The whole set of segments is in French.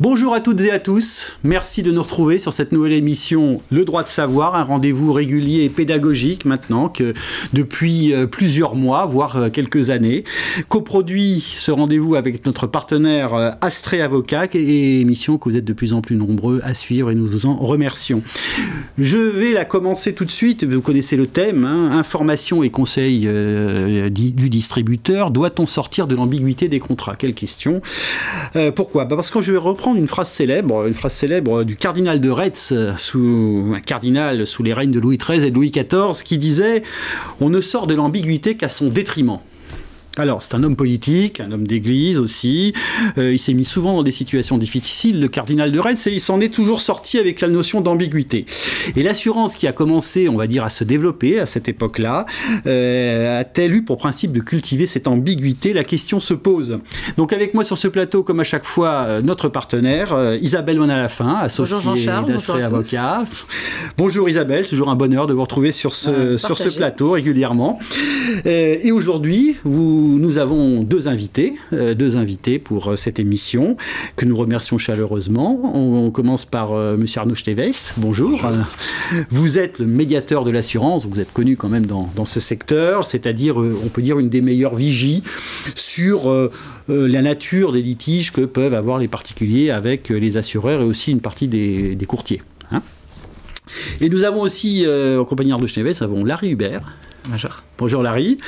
Bonjour à toutes et à tous, merci de nous retrouver sur cette nouvelle émission Le droit de savoir, un rendez-vous régulier et pédagogique maintenant que depuis plusieurs mois, voire quelques années. Coproduit ce rendez-vous avec notre partenaire Astrée Avocat, et émission que vous êtes de plus en plus nombreux à suivre et nous vous en remercions. Je vais la commencer tout de suite, vous connaissez le thème, information et conseils du distributeur. Doit-on sortir de l'ambiguïté des contrats? Quelle question. Pourquoi? Parce que je vais reprendre une phrase célèbre du cardinal de Retz, un cardinal sous les règnes de Louis XIII et de Louis XIV, qui disait « On ne sort de l'ambiguïté qu'à son détriment ». Alors, c'est un homme politique, un homme d'église aussi. Il s'est mis souvent dans des situations difficiles, le cardinal de Retz, et il s'en est toujours sorti avec la notion d'ambiguïté. Et l'assurance qui a commencé, on va dire, à se développer à cette époque-là, a-t-elle eu pour principe de cultiver cette ambiguïté? La question se pose. Donc, avec moi sur ce plateau, comme à chaque fois, notre partenaire, Isabelle Monalafin, associée d'Astrée Avocat. Bonjour Isabelle, toujours un bonheur de vous retrouver sur ce plateau régulièrement. Et aujourd'hui, nous avons deux invités pour cette émission, que nous remercions chaleureusement. On commence par M. Arnaud Stevès. Bonjour. Vous êtes le médiateur de l'assurance, vous êtes connu quand même dans ce secteur, c'est-à-dire, on peut dire, une des meilleures vigies sur la nature des litiges que peuvent avoir les particuliers avec les assureurs et aussi une partie des courtiers. Et nous avons aussi, en compagnie d'Arnaud Stevès, Larry Hubert. Bonjour. Bonjour Larry.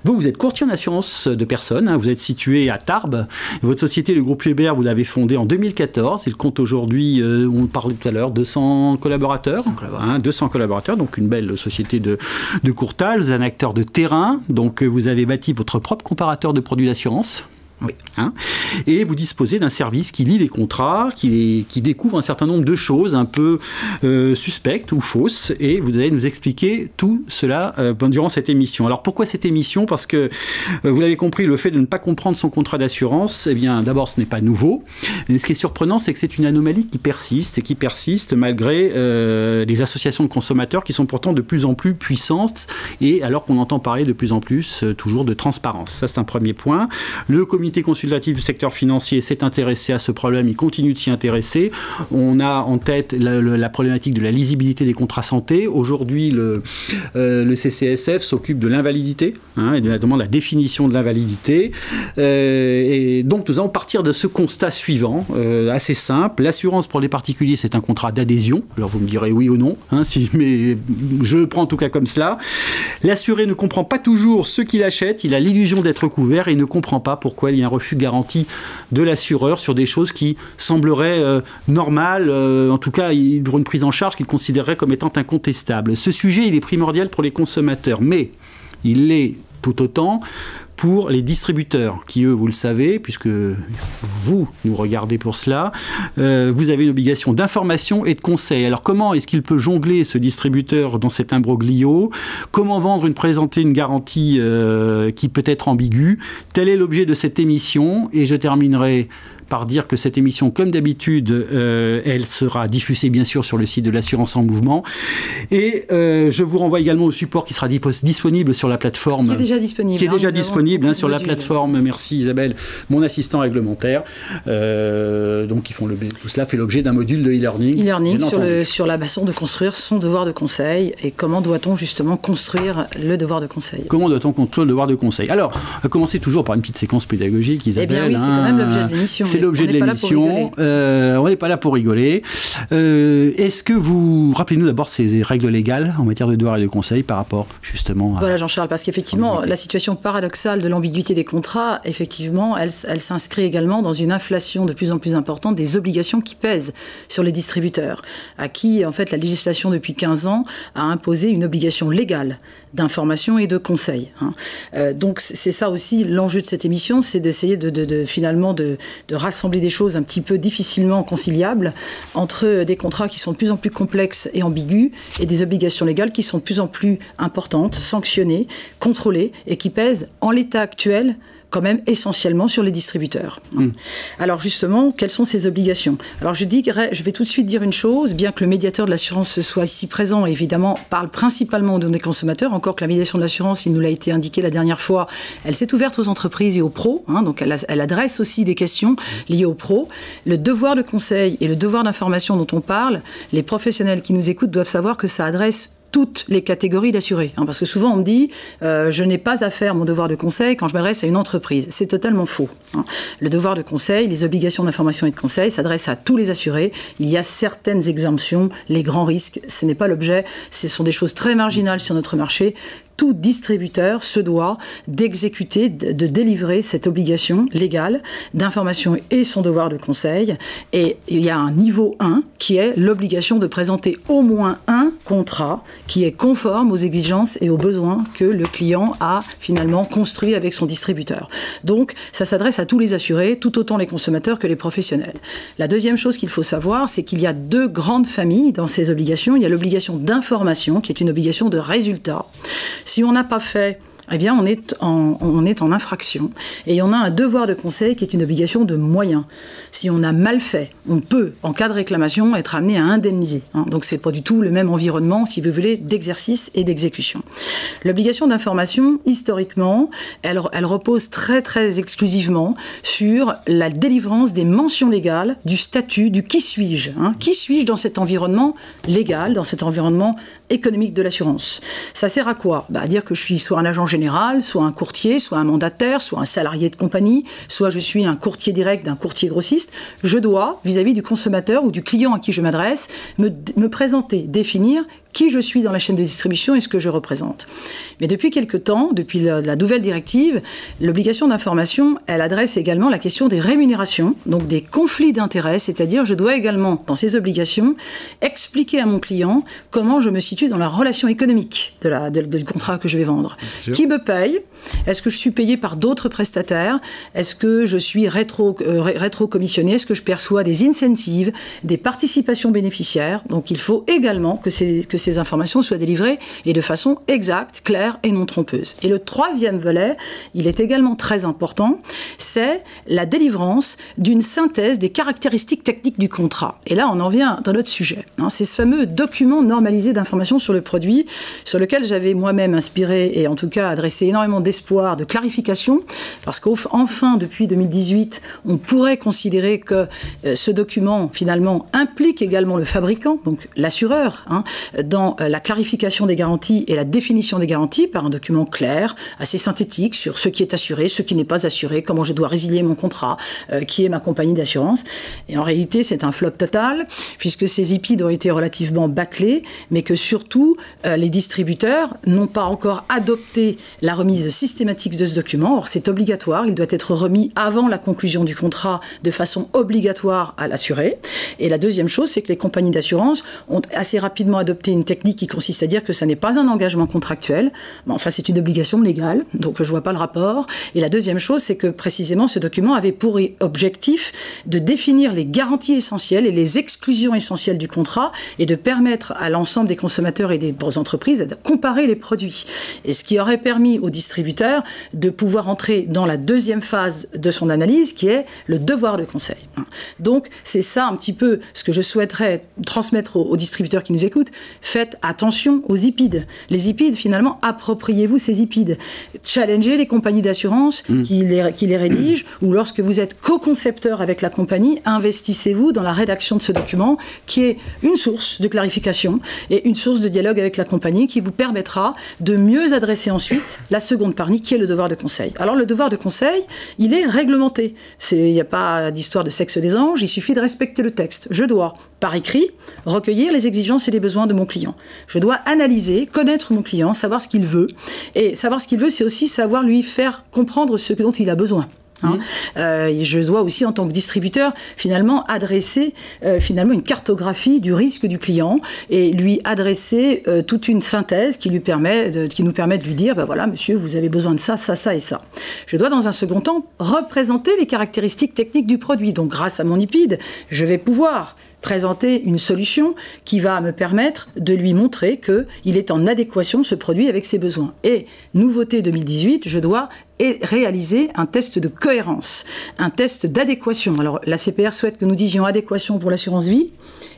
Vous êtes courtier en assurance de personnes, vous êtes situé à Tarbes. Votre société, le groupe Hubert, vous l'avez fondée en 2014. Il compte aujourd'hui, on parlait tout à l'heure, 200 collaborateurs. 200 collaborateurs, donc une belle société de courtage. Vous êtes un acteur de terrain, donc vous avez bâti votre propre comparateur de produits d'assurance. Oui. Et vous disposez d'un service qui lit les contrats, qui découvre un certain nombre de choses un peu suspectes ou fausses, et vous allez nous expliquer tout cela durant cette émission. Alors pourquoi cette émission? Parce que vous l'avez compris, le fait de ne pas comprendre son contrat d'assurance, eh bien d'abord ce n'est pas nouveau, mais ce qui est surprenant, c'est que c'est une anomalie qui persiste malgré les associations de consommateurs qui sont pourtant de plus en plus puissantes, et alors qu'on entend parler de plus en plus toujours de transparence. Ça, c'est un premier point. Le comité consultatif du secteur financier s'est intéressé à ce problème, il continue de s'y intéresser. On a en tête la problématique de la lisibilité des contrats santé. Aujourd'hui, le CCSF s'occupe de l'invalidité, et notamment la définition de l'invalidité. Et donc, nous allons partir de ce constat suivant, assez simple. L'assurance pour les particuliers, c'est un contrat d'adhésion. Alors, vous me direz oui ou non, mais je le prends en tout cas comme cela. L'assuré ne comprend pas toujours ce qu'il achète, il a l'illusion d'être couvert et il ne comprend pas pourquoi il y a un refus garanti de l'assureur sur des choses qui sembleraient normales, en tout cas pour une prise en charge qu'il considérerait comme étant incontestable. Ce sujet, il est primordial pour les consommateurs, mais il l'est tout autant pour les distributeurs, qui eux, vous le savez, puisque vous nous regardez pour cela, vous avez une obligation d'information et de conseil. Alors comment est-ce qu'il peut jongler, ce distributeur, dans cet imbroglio? Comment présenter une garantie qui peut être ambiguë? Tel est l'objet de cette émission, et je terminerai par dire que cette émission, comme d'habitude, elle sera diffusée bien sûr sur le site de l'Assurance en Mouvement. Et je vous renvoie également au support qui sera disponible sur la plateforme. Qui est déjà disponible. Sur la plateforme. Merci Isabelle, mon assistant réglementaire. Donc tout cela fait l'objet d'un module de e-learning. Sur la façon de construire son devoir de conseil et comment doit-on justement construire le devoir de conseil. Comment doit-on construire le devoir de conseil? Alors, on va commencer toujours par une petite séquence pédagogique, Isabelle. Eh bien oui, c'est quand même l'objet de l'émission. C'est l'objet de l'émission. On n'est pas là pour rigoler. Est-ce que vous... Rappelez-nous d'abord ces règles légales en matière de devoir et de conseil par rapport justement à... Voilà Jean-Charles, parce qu'effectivement, la situation paradoxale de l'ambiguïté des contrats, effectivement, elle s'inscrit également dans une inflation de plus en plus importante des obligations qui pèsent sur les distributeurs, à qui, en fait, la législation depuis 15 ans a imposé une obligation légale d'information et de conseil. Donc c'est ça aussi l'enjeu de cette émission, c'est d'essayer finalement de rassembler des choses un petit peu difficilement conciliables entre des contrats qui sont de plus en plus complexes et ambigus et des obligations légales qui sont de plus en plus importantes, sanctionnées, contrôlées et qui pèsent en l'état actuel quand même essentiellement sur les distributeurs. Alors justement, quelles sont ces obligations? Alors je vais tout de suite dire une chose, bien que le médiateur de l'assurance soit ici présent, évidemment, parle principalement des consommateurs, encore que la médiation de l'assurance, il nous l'a été indiqué la dernière fois, elle s'est ouverte aux entreprises et aux pros, donc elle adresse aussi des questions liées aux pros. Le devoir de conseil et le devoir d'information dont on parle, les professionnels qui nous écoutent doivent savoir que ça adresse toutes les catégories d'assurés. Parce que souvent on me dit je n'ai pas à faire mon devoir de conseil quand je m'adresse à une entreprise. C'est totalement faux. Le devoir de conseil, les obligations d'information et de conseil s'adressent à tous les assurés. Il y a certaines exemptions, les grands risques, ce n'est pas l'objet, ce sont des choses très marginales sur notre marché. Tout distributeur se doit d'exécuter, de délivrer cette obligation légale d'information et son devoir de conseil. Et il y a un niveau 1 qui est l'obligation de présenter au moins un contrat qui est conforme aux exigences et aux besoins que le client a finalement construit avec son distributeur. Donc, ça s'adresse à tous les assurés, tout autant les consommateurs que les professionnels. La deuxième chose qu'il faut savoir, c'est qu'il y a deux grandes familles dans ces obligations. Il y a l'obligation d'information, qui est une obligation de résultat. Si on n'a pas fait, eh bien, on est en infraction. Et on a un devoir de conseil qui est une obligation de moyens. Si on a mal fait, on peut, en cas de réclamation, être amené à indemniser. Donc, ce n'est pas du tout le même environnement, si vous voulez, d'exercice et d'exécution. L'obligation d'information, historiquement, elle repose très, très exclusivement sur la délivrance des mentions légales, du statut, du qui suis-je. Qui suis-je dans cet environnement légal, dans cet environnement économique de l'assurance? Ça sert à quoi? À dire que je suis soit un agent général, soit un courtier, soit un mandataire, soit un salarié de compagnie, soit je suis un courtier direct d'un courtier grossiste. Je dois, vis-à-vis du consommateur ou du client à qui je m'adresse, me présenter, définir qui je suis dans la chaîne de distribution et ce que je représente. Mais depuis quelque temps, depuis la nouvelle directive, l'obligation d'information, elle adresse également la question des rémunérations, donc des conflits d'intérêts, c'est-à-dire je dois également, dans ces obligations, expliquer à mon client comment je me situe dans la relation économique du contrat que je vais vendre. Qui me paye? Est-ce que je suis payé par d'autres prestataires? Est-ce que je suis rétro-commissionné? Est-ce que je perçois des incentives, des participations bénéficiaires? Donc il faut également que ces informations soient délivrées et de façon exacte, claire et non trompeuse. Et le troisième volet, il est également très important, c'est la délivrance d'une synthèse des caractéristiques techniques du contrat. Et là, on en vient dans notre sujet. C'est ce fameux document normalisé d'information sur le produit, sur lequel j'avais moi-même inspiré et en tout cas adressé énormément d'espoir, de clarification, parce qu'enfin, depuis 2018, on pourrait considérer que ce document, finalement, implique également le fabricant, donc l'assureur, dans la clarification des garanties et la définition des garanties par un document clair, assez synthétique sur ce qui est assuré, ce qui n'est pas assuré, comment je dois résilier mon contrat, qui est ma compagnie d'assurance. Et en réalité, c'est un flop total, puisque ces IPID ont été relativement bâclés, mais que surtout, les distributeurs n'ont pas encore adopté la remise systématique de ce document. Or, c'est obligatoire, il doit être remis avant la conclusion du contrat de façon obligatoire à l'assuré. Et la deuxième chose, c'est que les compagnies d'assurance ont assez rapidement adopté une technique qui consiste à dire que ça n'est pas un engagement contractuel, mais enfin c'est une obligation légale, donc je vois pas le rapport. Et la deuxième chose, c'est que précisément ce document avait pour objectif de définir les garanties essentielles et les exclusions essentielles du contrat et de permettre à l'ensemble des consommateurs et des entreprises de comparer les produits. Et ce qui aurait permis aux distributeurs de pouvoir entrer dans la deuxième phase de son analyse, qui est le devoir de conseil. Donc c'est ça un petit peu ce que je souhaiterais transmettre aux distributeurs qui nous écoutent. Faites attention aux IPID. Les IPID, finalement, appropriez-vous ces IPID. Challengez les compagnies d'assurance qui les rédigent, ou lorsque vous êtes co-concepteur avec la compagnie, investissez-vous dans la rédaction de ce document qui est une source de clarification et une source de dialogue avec la compagnie qui vous permettra de mieux adresser ensuite la seconde partie qui est le devoir de conseil. Alors le devoir de conseil, il est réglementé. Il n'y a pas d'histoire de sexe des anges, il suffit de respecter le texte. Je dois, par écrit, recueillir les exigences et les besoins de mon client. Je dois analyser, connaître mon client, savoir ce qu'il veut. Et savoir ce qu'il veut, c'est aussi savoir lui faire comprendre ce dont il a besoin. Je dois aussi, en tant que distributeur, finalement adresser une cartographie du risque du client et lui adresser toute une synthèse qui nous permet de lui dire voilà, monsieur, vous avez besoin de ça, ça, ça et ça. Je dois, dans un second temps, représenter les caractéristiques techniques du produit. Donc, grâce à mon IPID, je vais pouvoir présenter une solution qui va me permettre de lui montrer qu'il est en adéquation, ce produit, avec ses besoins. Et nouveauté 2018, je dois réaliser un test de cohérence, un test d'adéquation. Alors la CPR souhaite que nous disions adéquation pour l'assurance vie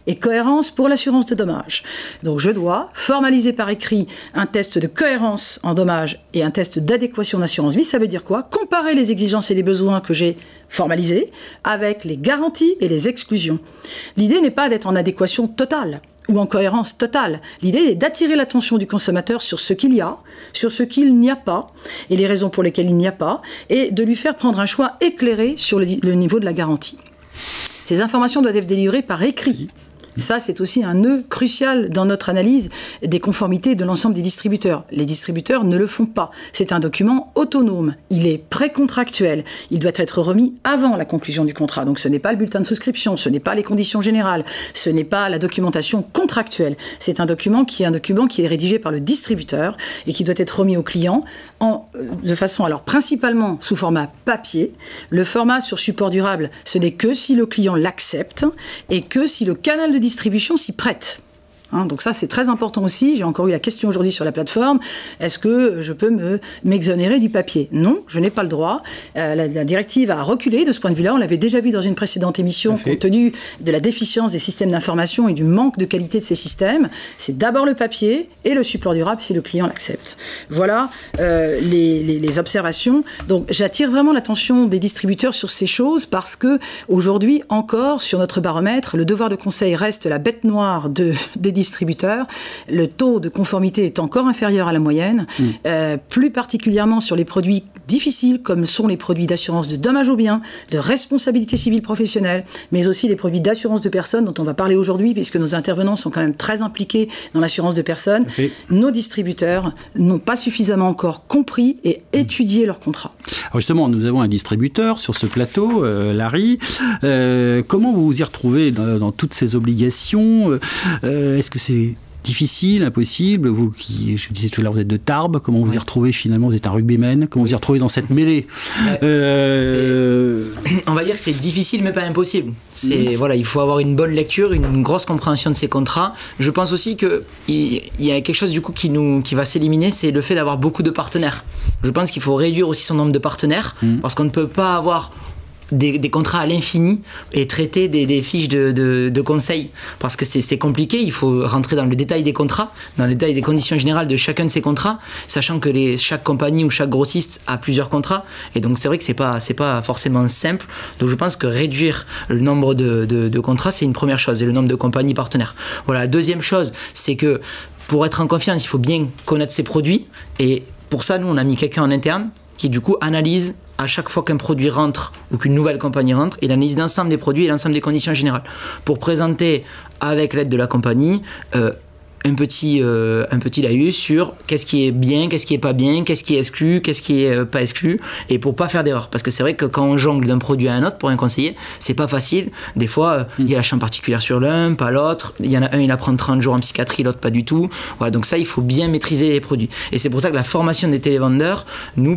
et cohérence pour l'assurance de dommages. Donc je dois formaliser par écrit un test de cohérence en dommages et un test d'adéquation d'assurance vie. Ça veut dire quoi? Comparer les exigences et les besoins que j'ai formalisés avec les garanties et les exclusions. L'idée n'est pas d'être en adéquation totale ou en cohérence totale. L'idée est d'attirer l'attention du consommateur sur ce qu'il y a, sur ce qu'il n'y a pas, et les raisons pour lesquelles il n'y a pas, et de lui faire prendre un choix éclairé sur le niveau de la garantie. Ces informations doivent être délivrées par écrit. Ça, c'est aussi un nœud crucial dans notre analyse des conformités de l'ensemble des distributeurs. Les distributeurs ne le font pas. C'est un document autonome. Il est précontractuel. Il doit être remis avant la conclusion du contrat. Donc ce n'est pas le bulletin de souscription, ce n'est pas les conditions générales, ce n'est pas la documentation contractuelle. C'est un document qui est rédigé par le distributeur et qui doit être remis au client de façon, alors principalement sous format papier. Le format sur support durable, ce n'est que si le client l'accepte et que si le canal de distribution s'y prête. Donc ça, c'est très important aussi. J'ai encore eu la question aujourd'hui sur la plateforme. Est-ce que je peux m'exonérer du papier? Non, je n'ai pas le droit. La directive a reculé de ce point de vue-là. On l'avait déjà vu dans une précédente émission, compte tenu de la déficience des systèmes d'information et du manque de qualité de ces systèmes. C'est d'abord le papier et le support durable si le client l'accepte. Voilà les observations. Donc j'attire vraiment l'attention des distributeurs sur ces choses parce que aujourd'hui encore, sur notre baromètre, le devoir de conseil reste la bête noire des distributeurs. Le taux de conformité est encore inférieur à la moyenne, plus particulièrement sur les produits difficiles comme sont les produits d'assurance de dommages aux biens, de responsabilité civile professionnelle, mais aussi les produits d'assurance de personnes dont on va parler aujourd'hui puisque nos intervenants sont quand même très impliqués dans l'assurance de personnes. Nos distributeurs n'ont pas suffisamment encore compris et étudié leurs contrats. Alors justement, nous avons un distributeur sur ce plateau, Larry. Comment vous vous y retrouvez dans toutes ces obligations? Est-ce que c'est difficile, impossible? Vous qui, je disais tout à l'heure, vous êtes de Tarbes, comment vous y retrouvez finalement? Vous êtes un rugbyman, comment vous y retrouvez dans cette mêlée? On va dire que c'est difficile mais pas impossible. Voilà, il faut avoir une bonne lecture, une grosse compréhension de ces contrats. Je pense aussi qu'il y a quelque chose du coup qui va s'éliminer, c'est le fait d'avoir beaucoup de partenaires. Je pense qu'il faut réduire aussi son nombre de partenaires parce qu'on ne peut pas avoir des contrats à l'infini et traiter des fiches de conseil parce que c'est compliqué. Il faut rentrer dans le détail des contrats, dans le détail des conditions générales de chacun de ces contrats, sachant que chaque compagnie ou chaque grossiste a plusieurs contrats et donc c'est vrai que c'est pas forcément simple. Donc je pense que réduire le nombre de contrats, c'est une première chose, et le nombre de compagnies partenaires. Voilà, la deuxième chose, c'est que pour être en confiance, il faut bien connaître ses produits, et pour ça, nous, on a mis quelqu'un en interne qui du coup analyse à chaque fois qu'un produit rentre ou qu'une nouvelle compagnie rentre, il analyse l'ensemble des produits et l'ensemble des conditions générales pour présenter, avec l'aide de la compagnie, un petit laïus sur qu'est-ce qui est bien, qu'est-ce qui est pas bien, qu'est-ce qui est exclu, qu'est-ce qui est pas exclu, et pour pas faire d'erreur. Parce que c'est vrai que quand on jongle d'un produit à un autre pour un conseiller, c'est pas facile. Des fois, il y a la chambre particulière sur l'un, pas l'autre. Il y en a un, il apprend 30 jours en psychiatrie, l'autre pas du tout. Voilà, donc ça, il faut bien maîtriser les produits. Et c'est pour ça que la formation des télévendeurs,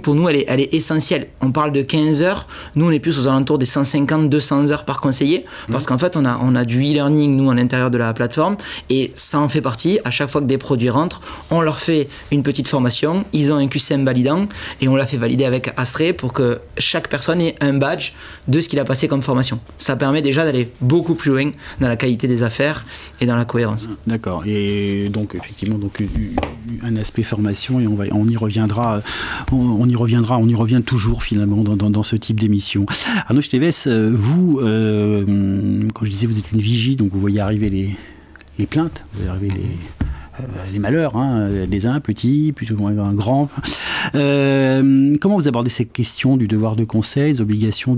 pour nous, elle est essentielle. On parle de 15 heures. Nous, on est plus aux alentours des 150-200 heures par conseiller. Parce qu'en fait, on a du e-learning, nous, à l'intérieur de la plateforme. Et ça en fait partie. À chaque fois que des produits rentrent, on leur fait une petite formation, ils ont un QCM validant et on l'a fait valider avec Astrée pour que chaque personne ait un badge de ce qu'il a passé comme formation. Ça permet déjà d'aller beaucoup plus loin dans la qualité des affaires et dans la cohérence. D'accord. Et donc effectivement, un aspect formation, et on y reviendra, on y revient toujours finalement dans ce type d'émission. Arnaud Steves, vous, quand je disais vous êtes une vigie, donc vous voyez arriver les plaintes, vous voyez arriver les malheurs, des uns petits, plutôt un grand. Comment vous abordez ces questions du devoir de conseil, les obligations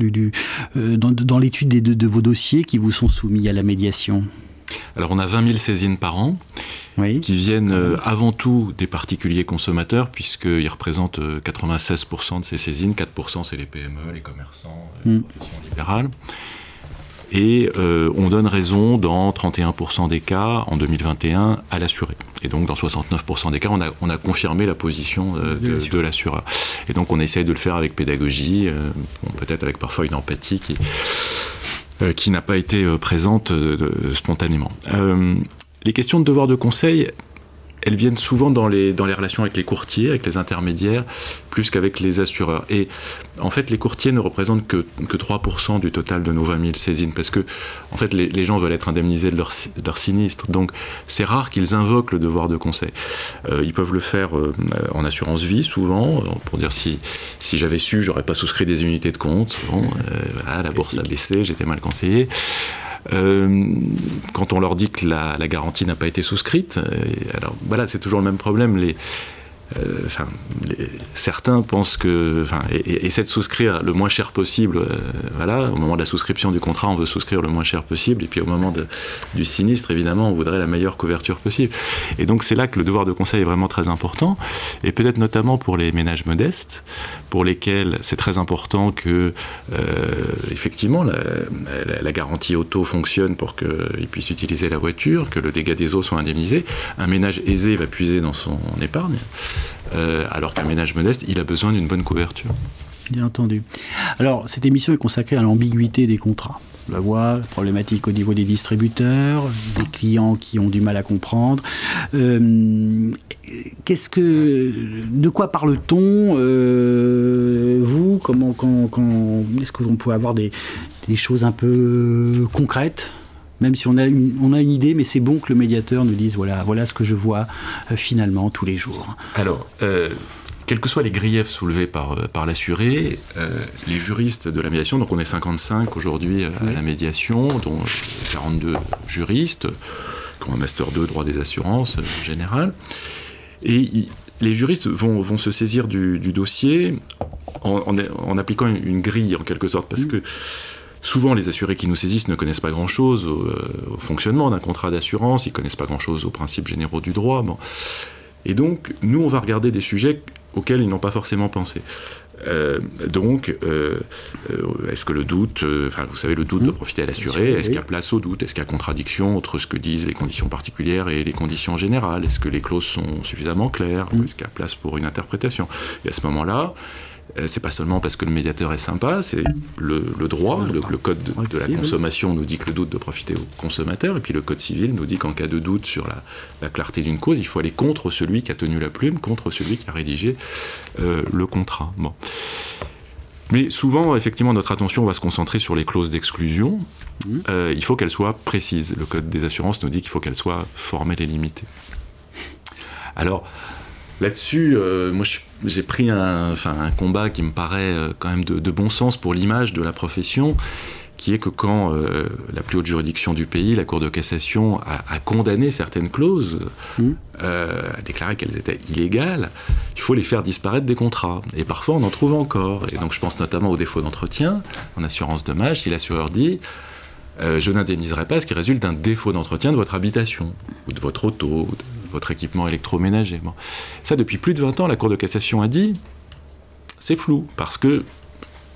dans l'étude de vos dossiers qui vous sont soumis à la médiation? Alors on a 20 000 saisines par an, qui viennent avant tout des particuliers consommateurs, puisqu'ils représentent 96% de ces saisines, 4% c'est les PME, les commerçants, les professions libérales. Et on donne raison dans 31% des cas en 2021 à l'assuré. Et donc dans 69% des cas, on a confirmé la position de l'assureur. Et donc on essaye de le faire avec pédagogie, peut-être avec parfois une empathie qui n'a pas été présente spontanément. Les questions de devoir de conseil, elles viennent souvent dans les relations avec les courtiers, avec les intermédiaires, plus qu'avec les assureurs. Et en fait, les courtiers ne représentent que 3% du total de nos 20 000 saisines, parce que en fait, les gens veulent être indemnisés de leur sinistre. Donc, c'est rare qu'ils invoquent le devoir de conseil. Ils peuvent le faire en assurance vie, souvent, pour dire si j'avais su, j'aurais pas souscrit des unités de compte. Bon, voilà, la bourse a baissé, j'étais mal conseillé. Quand on leur dit que la garantie n'a pas été souscrite, alors voilà, c'est toujours le même problème. Certains pensent que, essaient de souscrire le moins cher possible. Voilà, au moment de la souscription du contrat, on veut souscrire le moins cher possible, et puis au moment du sinistre, évidemment, on voudrait la meilleure couverture possible. Et donc c'est là que le devoir de conseil est vraiment très important, et peut-être notamment pour les ménages modestes, pour lesquels c'est très important que, effectivement, la garantie auto fonctionne pour qu'ils puissent utiliser la voiture, que le dégât des eaux soit indemnisé. Un ménage aisé va puiser dans son épargne. Alors qu'un ménage modeste, il a besoin d'une bonne couverture. Bien entendu. Alors, cette émission est consacrée à l'ambiguïté des contrats. On la voit, problématique au niveau des distributeurs, des clients qui ont du mal à comprendre. De quoi parle-t-on vous, est-ce qu'on peut avoir des choses un peu concrètes ? Même si on a une idée, mais c'est bon que le médiateur nous dise voilà ce que je vois finalement tous les jours. Alors, quels que soient les griefs soulevés par l'assuré, les juristes de la médiation, donc on est 55 aujourd'hui à la médiation, dont 42 juristes qui ont un master 2 droit des assurances en général, et les juristes vont se saisir du dossier en appliquant une grille en quelque sorte, parce que souvent, les assurés qui nous saisissent ne connaissent pas grand-chose au fonctionnement d'un contrat d'assurance, ils ne connaissent pas grand-chose aux principes généraux du droit. Bon. Et donc, nous, on va regarder des sujets auxquels ils n'ont pas forcément pensé. Est-ce que le doute, vous savez, le doute doit profiter à l'assuré, est-ce qu'il y a place au doute, est-ce qu'il y a contradiction entre ce que disent les conditions particulières et les conditions générales, est-ce que les clauses sont suffisamment claires, est-ce qu'il y a place pour une interprétation? Et à ce moment-là, c'est pas seulement parce que le médiateur est sympa, c'est le droit, le code de la consommation nous dit que le doute doit profiter au consommateur, et puis le code civil nous dit qu'en cas de doute sur la clarté d'une cause, il faut aller contre celui qui a tenu la plume, contre celui qui a rédigé le contrat. Bon. Mais souvent, effectivement, notre attention va se concentrer sur les clauses d'exclusion. Il faut qu'elles soient précises. Le code des assurances nous dit qu'il faut qu'elles soient formelles et limitées. Alors, là-dessus, moi j'ai pris un combat qui me paraît quand même de bon sens pour l'image de la profession, qui est que quand la plus haute juridiction du pays, la Cour de cassation, a condamné certaines clauses, a déclaré qu'elles étaient illégales, il faut les faire disparaître des contrats. Et parfois on en trouve encore. Et donc je pense notamment au défaut d'entretien en assurance dommage, si l'assureur dit je n'indemniserai pas ce qui résulte d'un défaut d'entretien de votre habitation, ou de votre auto, ou de votre équipement électroménager. Bon. Ça, depuis plus de 20 ans, la Cour de cassation a dit, c'est flou, parce que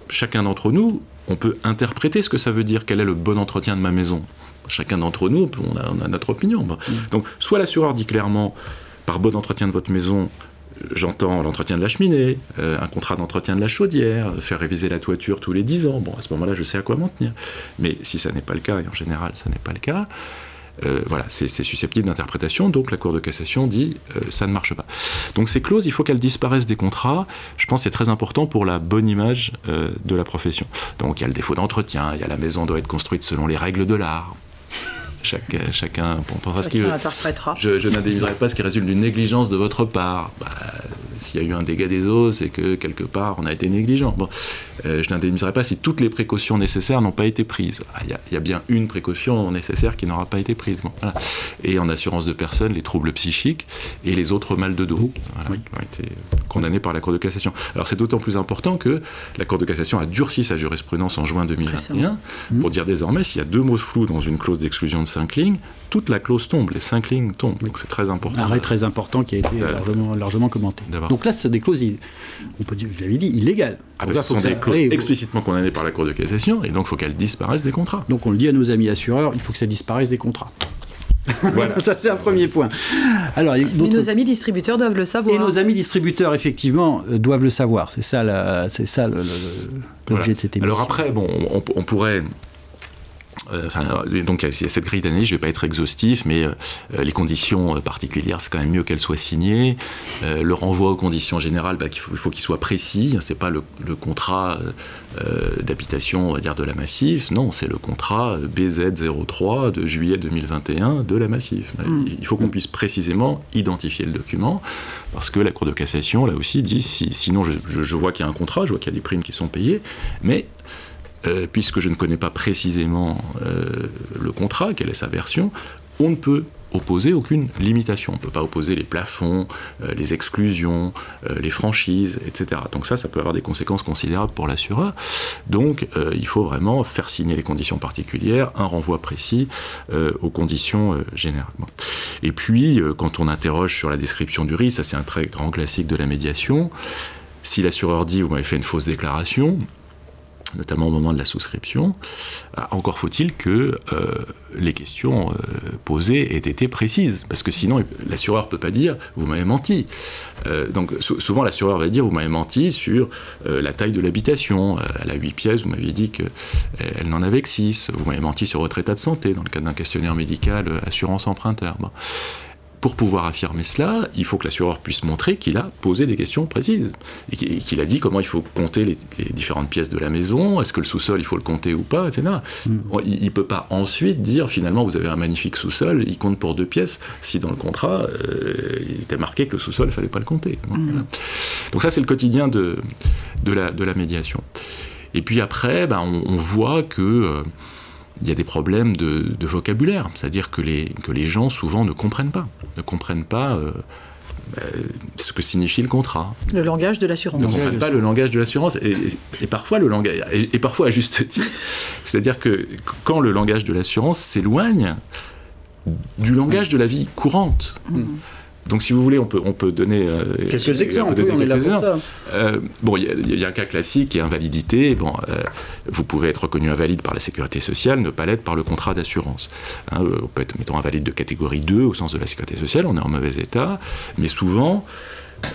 chacun d'entre nous, on peut interpréter ce que ça veut dire, quel est le bon entretien de ma maison. Chacun d'entre nous, on a notre opinion. Bon. Donc, soit l'assureur dit clairement, par bon entretien de votre maison, j'entends l'entretien de la cheminée, un contrat d'entretien de la chaudière, faire réviser la toiture tous les 10 ans. Bon, à ce moment-là, je sais à quoi m'en tenir. Mais si ça n'est pas le cas, et en général, ça n'est pas le cas, voilà, c'est susceptible d'interprétation, donc la Cour de cassation dit ça ne marche pas. Donc ces clauses, il faut qu'elles disparaissent des contrats. Je pense que c'est très important pour la bonne image de la profession. Donc il y a le défaut d'entretien, il y a la maison doit être construite selon les règles de l'art. Chacun pensera ce qu'il veut. Je n'indemniserai pas ce qui résulte d'une négligence de votre part. S'il y a eu un dégât des eaux, c'est que quelque part on a été négligent. Bon, je n'indemniserai pas si toutes les précautions nécessaires n'ont pas été prises. Il y a bien une précaution nécessaire qui n'aura pas été prise. Bon, voilà. Et en assurance de personnes, les troubles psychiques et les autres mal de dos qui ont été condamnés par la Cour de cassation. Alors c'est d'autant plus important que la Cour de cassation a durci sa jurisprudence en juin 2021 pour dire désormais s'il y a deux mots flous dans une clause d'exclusion de 5 lignes, toute la clause tombe, les 5 lignes tombent. Donc c'est très important. Un arrêt très important qui a été largement commenté. Donc là, c'est des clauses, on peut dire, je l'avais dit, illégales. Ce sont des clauses explicitement condamnées par la Cour de cassation, et donc il faut qu'elles disparaissent des contrats. Donc on le dit à nos amis assureurs, il faut que ça disparaisse des contrats. Voilà. Ça, c'est un premier point. Alors, mais nos amis distributeurs doivent le savoir. Et nos amis distributeurs, effectivement, doivent le savoir. C'est ça l'objet de cette émission. Alors après, bon, on pourrait Donc il y a cette grille d'analyse, je ne vais pas être exhaustif, mais les conditions particulières, c'est quand même mieux qu'elles soient signées. Le renvoi aux conditions générales, il faut qu'il soit précis. C'est pas le contrat d'habitation, on va dire, de la Massif. Non, c'est le contrat BZ03 de juillet 2021 de la Massif. Il faut qu'on puisse précisément identifier le document, parce que la Cour de cassation, là aussi, dit sinon je vois qu'il y a un contrat, je vois qu'il y a des primes qui sont payées, mais puisque je ne connais pas précisément le contrat, quelle est sa version, on ne peut opposer aucune limitation. On ne peut pas opposer les plafonds, les exclusions, les franchises, etc. Donc ça peut avoir des conséquences considérables pour l'assureur. Donc il faut vraiment faire signer les conditions particulières, un renvoi précis aux conditions générales. Et puis, quand on interroge sur la description du risque, ça c'est un très grand classique de la médiation, si l'assureur dit « vous m'avez fait une fausse déclaration », notamment au moment de la souscription, encore faut-il que les questions posées aient été précises, parce que sinon l'assureur ne peut pas dire « vous m'avez menti ». Donc souvent l'assureur va dire « vous m'avez menti sur la taille de l'habitation, elle a 8 pièces, vous m'aviez dit qu'elle n'en avait que 6, vous m'avez menti sur votre état de santé dans le cadre d'un questionnaire médical assurance emprunteur ». Bon. Pour pouvoir affirmer cela, il faut que l'assureur puisse montrer qu'il a posé des questions précises et qu'il a dit comment il faut compter les différentes pièces de la maison, est-ce que le sous-sol il faut le compter ou pas, etc. Il ne peut pas ensuite dire finalement vous avez un magnifique sous-sol, il compte pour 2 pièces, si dans le contrat il était marqué que le sous-sol il ne fallait pas le compter. Voilà. Donc ça c'est le quotidien de la médiation. Et puis après, on voit que il y a des problèmes de vocabulaire, c'est-à-dire que les gens souvent ne comprennent pas ce que signifie le contrat. Le langage de l'assurance. Ne comprennent pas le langage de l'assurance, et parfois le langage, et parfois à juste titre. C'est-à-dire que quand le langage de l'assurance s'éloigne du langage de la vie courante. Donc, si vous voulez, on peut donner quelques exemples. On est là pour ça. Il y a un cas classique qui est invalidité. Vous pouvez être reconnu invalide par la sécurité sociale, ne pas l'être par le contrat d'assurance. On peut être, mettons, invalide de catégorie 2 au sens de la sécurité sociale, on est en mauvais état, mais souvent,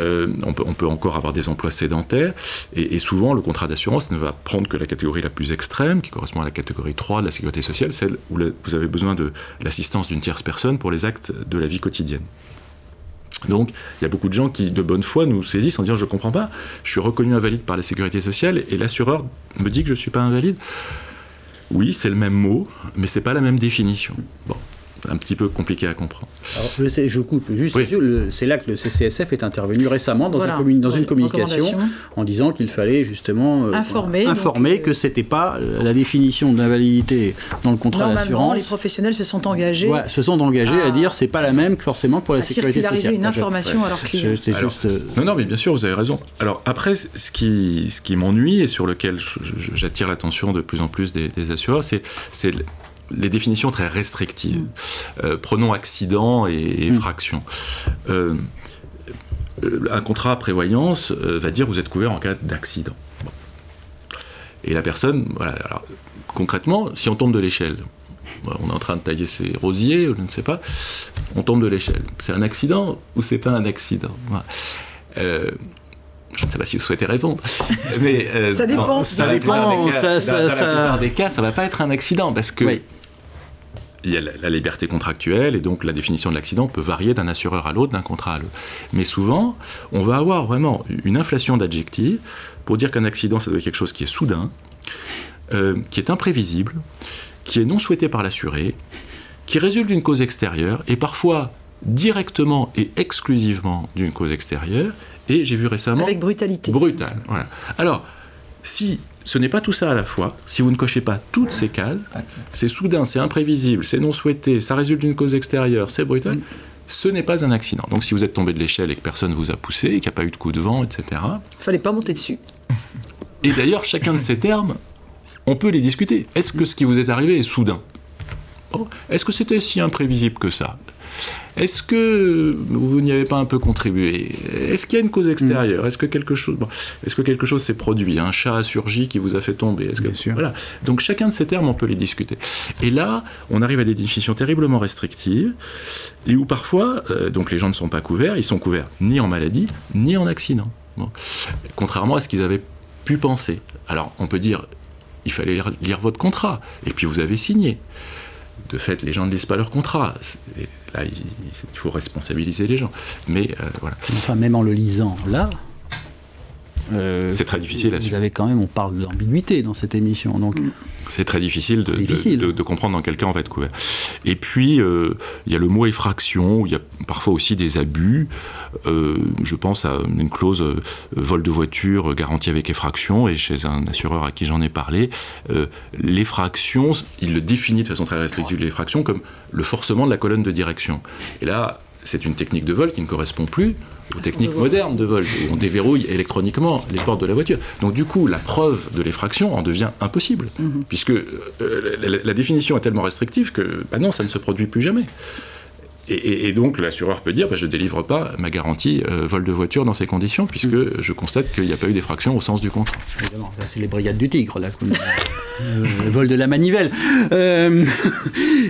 on peut encore avoir des emplois sédentaires, et souvent, le contrat d'assurance ne va prendre que la catégorie la plus extrême, qui correspond à la catégorie 3 de la sécurité sociale, celle où vous avez besoin de l'assistance d'une tierce personne pour les actes de la vie quotidienne. Donc, il y a beaucoup de gens qui, de bonne foi, nous saisissent en disant « je ne comprends pas, je suis reconnu invalide par la sécurité sociale et l'assureur me dit que je ne suis pas invalide ». Oui, c'est le même mot, mais ce n'est pas la même définition. Bon, un petit peu compliqué à comprendre. Alors, je coupe juste, oui. C'est là que le CCSF est intervenu récemment dans une communication en disant qu'il fallait justement informer que ce n'était pas la définition d'invalidité dans le contrat d'assurance. Les professionnels se sont engagés, à dire que ce n'est pas la même que forcément pour la sécurité sociale. Circulariser une information alors qu'il... Non, mais bien sûr, vous avez raison. Alors après, ce qui m'ennuie et sur lequel j'attire l'attention de plus en plus des assureurs, c'est les définitions très restrictives. Prenons accident et fraction. Un contrat à prévoyance va dire vous êtes couvert en cas d'accident. Bon. Et la personne, voilà, alors, concrètement, si on tombe de l'échelle, on est en train de tailler ses rosiers, je ne sais pas, on tombe de l'échelle. C'est un accident ou c'est pas un accident? Voilà. Je ne sais pas si vous souhaitez répondre. Mais, ça dépend. Dans la plupart des cas, ça ne va pas être un accident parce que il y a la liberté contractuelle et donc la définition de l'accident peut varier d'un assureur à l'autre, d'un contrat à l'autre. Mais souvent, on va avoir vraiment une inflation d'adjectifs pour dire qu'un accident, ça doit être quelque chose qui est soudain, qui est imprévisible, qui est non souhaité par l'assuré, qui résulte d'une cause extérieure et parfois directement et exclusivement d'une cause extérieure. Et j'ai vu récemment... Avec brutalité. Brutal, voilà. Alors, si ce n'est pas tout ça à la fois, si vous ne cochez pas toutes ces cases, c'est soudain, c'est imprévisible, c'est non souhaité, ça résulte d'une cause extérieure, c'est brutal, ce n'est pas un accident. Donc si vous êtes tombé de l'échelle et que personne vous a poussé, et qu'il n'y a pas eu de coup de vent, etc. Il ne fallait pas monter dessus. Et d'ailleurs, chacun de ces termes, on peut les discuter. Est-ce que ce qui vous est arrivé est soudain? Est-ce que c'était si imprévisible que ça? Est-ce que vous n'y avez pas un peu contribué? Est-ce qu'il y a une cause extérieure? Est-ce que quelque chose s'est produit? Un chat a surgi qui vous a fait tomber? Bien sûr. Voilà. Donc chacun de ces termes, on peut les discuter. Et là, on arrive à des définitions terriblement restrictives, et où parfois, donc les gens ne sont pas couverts, ils sont couverts ni en maladie, ni en accident. Bon. Contrairement à ce qu'ils avaient pu penser. Alors, on peut dire, il fallait lire votre contrat. Et puis vous avez signé. De fait, les gens ne lisent pas leur contrat. Là, il faut responsabiliser les gens. Mais voilà. Enfin, même en le lisant là... c'est très difficile à suivre. Vous avez quand même, on parle d'ambiguïté dans cette émission, donc c'est très difficile de comprendre dans quel cas on va être couvert. Et puis il y a le mot effraction, où il y a parfois aussi des abus. Je pense à une clause vol de voiture garantie avec effraction, et chez un assureur à qui j'en ai parlé, l'effraction, il le définit de façon très restrictive, l'effraction comme le forcement de la colonne de direction. Et là, c'est une technique de vol qui ne correspond plus aux techniques modernes de vol, où on déverrouille électroniquement les portes de la voiture. Donc du coup, la preuve de l'effraction en devient impossible, puisque la définition est tellement restrictive que non, ça ne se produit plus jamais. Et donc l'assureur peut dire je ne délivre pas ma garantie vol de voiture dans ces conditions, puisque je constate qu'il n'y a pas eu d'effraction au sens du contrat. Évidemment, là, c'est les brigades du Tigre, là, le vol de la manivelle.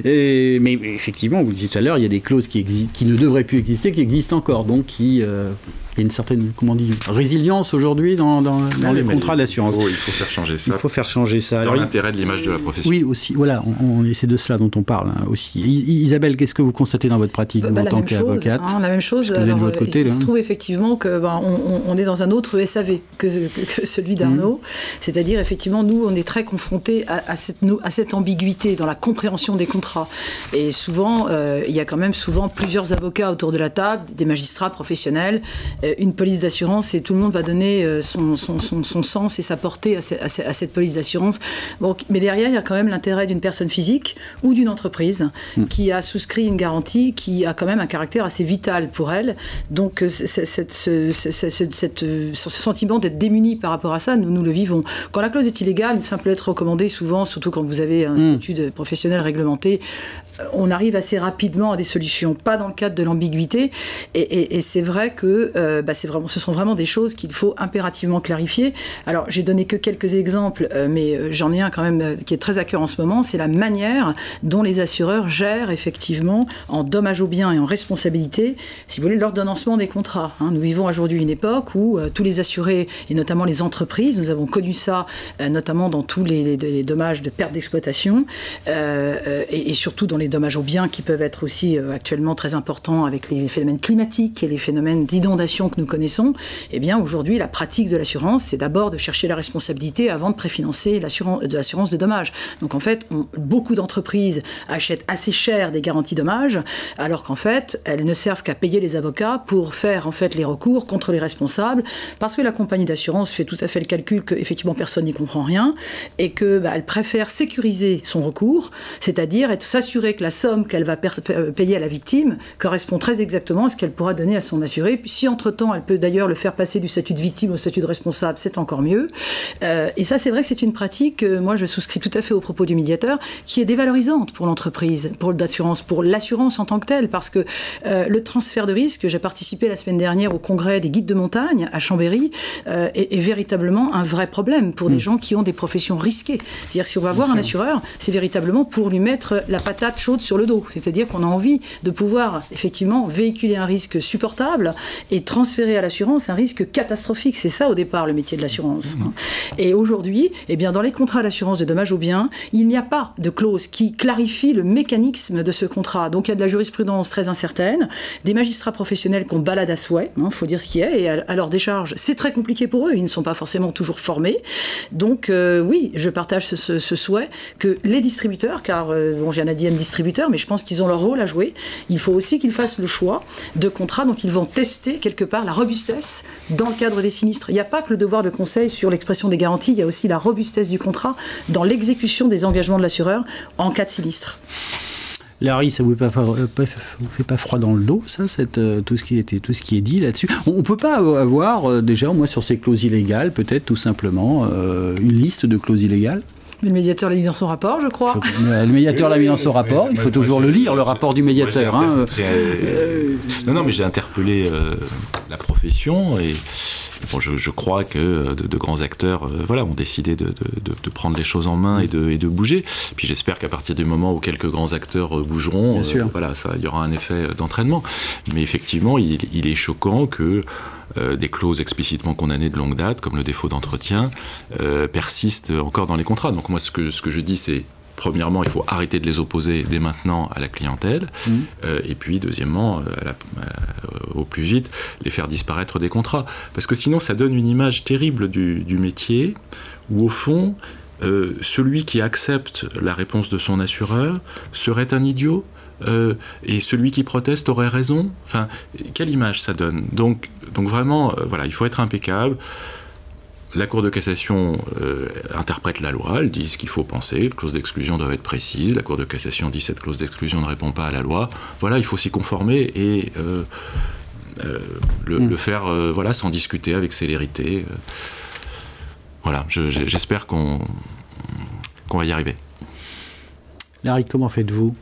Mais effectivement, vous disiez tout à l'heure, il y a des clauses qui ne devraient plus exister, qui existent encore, donc il y a une certaine, résilience aujourd'hui dans les contrats d'assurance. Il faut faire changer ça. Il faut faire changer ça. Dans l'intérêt de l'image de la profession. Oui, aussi, voilà, c'est de cela dont on parle aussi. Isabelle, qu'est-ce que vous constatez dans votre pratique en tant qu'avocate? La même chose. Alors, de votre côté, il se trouve effectivement qu'on est dans un autre SAV que celui d'Arnaud. C'est-à-dire, effectivement, nous, on est très confrontés à cette ambiguïté dans la compréhension des contrats. Et souvent, il y a quand même plusieurs avocats autour de la table, des magistrats professionnels, une police d'assurance, et tout le monde va donner son sens et sa portée à cette police d'assurance. Bon, mais derrière, il y a quand même l'intérêt d'une personne physique ou d'une entreprise qui a souscrit une garantie qui a quand même un caractère assez vital pour elle. Donc, ce sentiment d'être démuni par rapport à ça, nous le vivons. Quand la clause est illégale, une simple lettre recommandée, souvent, surtout quand vous avez un statut de professionnel réglementé, on arrive assez rapidement à des solutions, pas dans le cadre de l'ambiguïté. Et c'est vrai que ce sont vraiment des choses qu'il faut impérativement clarifier. Alors, j'ai donné que quelques exemples, mais j'en ai un quand même qui est très à cœur en ce moment, c'est la manière dont les assureurs gèrent effectivement en dommages aux biens et en responsabilité, si vous voulez, l'ordonnancement des contrats. Nous vivons aujourd'hui une époque où tous les assurés, et notamment les entreprises, nous avons connu ça, notamment dans tous les dommages de perte d'exploitation, et surtout dans les dommages aux biens qui peuvent être aussi actuellement très importants avec les phénomènes climatiques et les phénomènes d'inondation que nous connaissons. Eh bien, aujourd'hui, la pratique de l'assurance, c'est d'abord de chercher la responsabilité avant de préfinancer l'assurance de dommages. Donc, en fait, beaucoup d'entreprises achètent assez cher des garanties dommages, alors qu'en fait, elles ne servent qu'à payer les avocats pour faire, en fait, les recours contre les responsables, parce que la compagnie d'assurance fait tout à fait le calcul qu'effectivement, personne n'y comprend rien, et qu'elle préfère sécuriser son recours, c'est-à-dire s'assurer que la somme qu'elle va payer à la victime correspond très exactement à ce qu'elle pourra donner à son assuré. Puis si entre-temps, elle peut d'ailleurs le faire passer du statut de victime au statut de responsable, c'est encore mieux. Et ça, c'est vrai que c'est une pratique, moi je souscris tout à fait aux propos du médiateur, qui est dévalorisante pour l'entreprise, pour l'assurance en tant que telle, parce que le transfert de risque, j'ai participé la semaine dernière au congrès des guides de montagne à Chambéry, est véritablement un vrai problème pour des gens qui ont des professions risquées. C'est-à-dire si on va voir un assureur, c'est véritablement pour lui mettre la patate chaude sur le dos. C'est-à-dire qu'on a envie de pouvoir effectivement véhiculer un risque supportable et transférer à l'assurance un risque catastrophique. C'est ça au départ le métier de l'assurance. Et aujourd'hui, eh bien, dans les contrats d'assurance de dommages aux biens, il n'y a pas de clause qui clarifie le mécanisme de ce contrat. Donc il y a de la jurisprudence très incertaine, des magistrats professionnels qu'on balade à souhait, faut dire ce qui est, et à leur décharge, c'est très compliqué pour eux, ils ne sont pas forcément toujours formés. Donc oui, je partage ce souhait que les distributeurs, car j'ai un ADM distributeur, mais je pense qu'ils ont leur rôle à jouer, il faut aussi qu'ils fassent le choix de contrats dont ils vont tester quelque part la robustesse dans le cadre des sinistres. Il n'y a pas que le devoir de conseil sur l'expression des garanties, il y a aussi la robustesse du contrat dans l'exécution des engagements de l'assureur en cas de sinistre. Larry, ça vous fait pas froid dans le dos, ça, tout ce qui est dit là-dessus? On ne peut pas avoir, déjà, moi, sur ces clauses illégales, peut-être tout simplement, une liste de clauses illégales? Le médiateur l'a mis dans son rapport, je crois. Le médiateur l'a mis dans son rapport. Il faut toujours le lire, le rapport du médiateur. Non, mais j'ai interpellé la profession et bon, je crois que de grands acteurs ont décidé de prendre les choses en main et de bouger. Puis j'espère qu'à partir du moment où quelques grands acteurs bougeront, il y aura un effet d'entraînement. Mais effectivement, il est choquant que des clauses explicitement condamnées de longue date, comme le défaut d'entretien, persistent encore dans les contrats. Donc moi, ce que je dis, c'est premièrement, il faut arrêter de les opposer dès maintenant à la clientèle, et puis deuxièmement, au plus vite, les faire disparaître des contrats. Parce que sinon, ça donne une image terrible du métier, où au fond, celui qui accepte la réponse de son assureur serait un idiot, et celui qui proteste aurait raison. Enfin, quelle image ça donne? Donc vraiment, voilà, il faut être impeccable. La Cour de cassation interprète la loi, elle dit ce qu'il faut penser, les clauses d'exclusion doivent être précises, la Cour de cassation dit cette clause d'exclusion ne répond pas à la loi. Voilà, il faut s'y conformer et le faire voilà, sans discuter avec célérité. Voilà, j'espère qu'on va y arriver. Larry, comment faites-vous?